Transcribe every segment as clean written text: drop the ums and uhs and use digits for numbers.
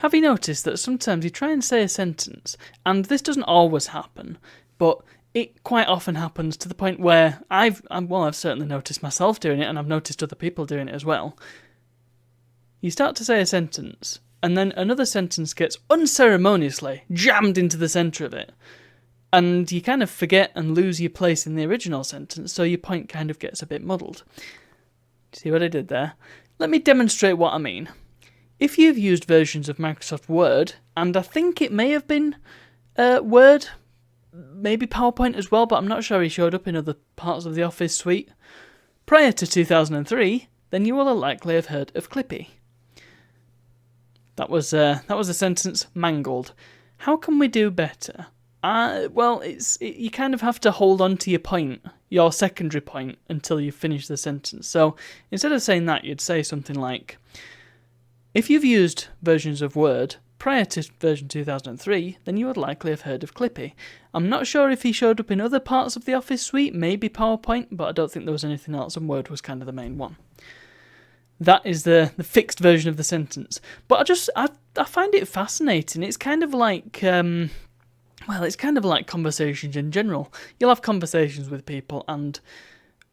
Have you noticed that sometimes you try and say a sentence, and this doesn't always happen, but it quite often happens to the point where I've certainly noticed myself doing it, and I've noticed other people doing it as well. You start to say a sentence, and then another sentence gets unceremoniously jammed into the centre of it, and you kind of forget and lose your place in the original sentence, so your point kind of gets a bit muddled. See what I did there? Let me demonstrate what I mean. If you've used versions of Microsoft Word, and I think it may have been Word, maybe PowerPoint as well, but I'm not sure he showed up in other parts of the Office suite, prior to 2003, then you will likely have heard of Clippy. That was a sentence mangled. How can we do better? You kind of have to hold on to your point, your secondary point, until you finish the sentence. So instead of saying that, you'd say something like, if you've used versions of Word prior to version 2003, then you would likely have heard of Clippy. I'm not sure if he showed up in other parts of the Office suite, maybe PowerPoint, but I don't think there was anything else, and Word was kind of the main one. That is the fixed version of the sentence. But I find it fascinating. It's kind of like it's kind of like conversations in general. You'll have conversations with people, and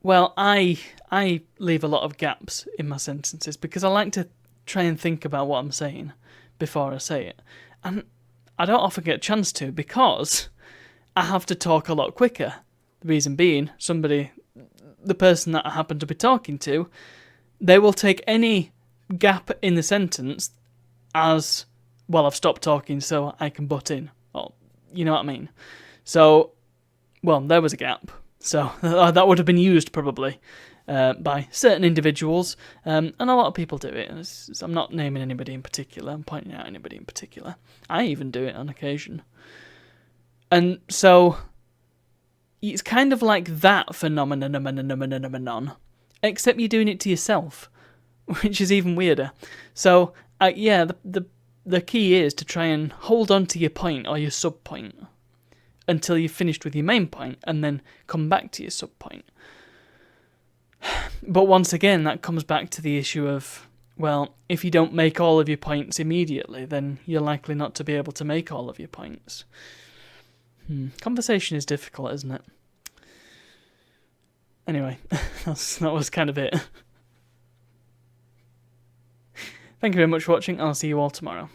I leave a lot of gaps in my sentences because I like to try and think about what I'm saying before I say it. And I don't often get a chance to because I have to talk a lot quicker. The reason being, the person that I happen to be talking to, they will take any gap in the sentence as, well, I've stopped talking so I can butt in. Or, you know what I mean? So, there was a gap. So that would have been used probably by certain individuals, and a lot of people do it. I'm not naming anybody in particular, I'm pointing out anybody in particular. I even do it on occasion. And so it's kind of like that phenomenon, except you're doing it to yourself, which is even weirder. So, the key is to try and hold on to your point or your sub-point until you've finished with your main point, and then come back to your sub-point. But once again, that comes back to the issue of, if you don't make all of your points immediately, then you're likely not to be able to make all of your points. Conversation is difficult, isn't it? Anyway, that was kind of it. Thank you very much for watching. I'll see you all tomorrow.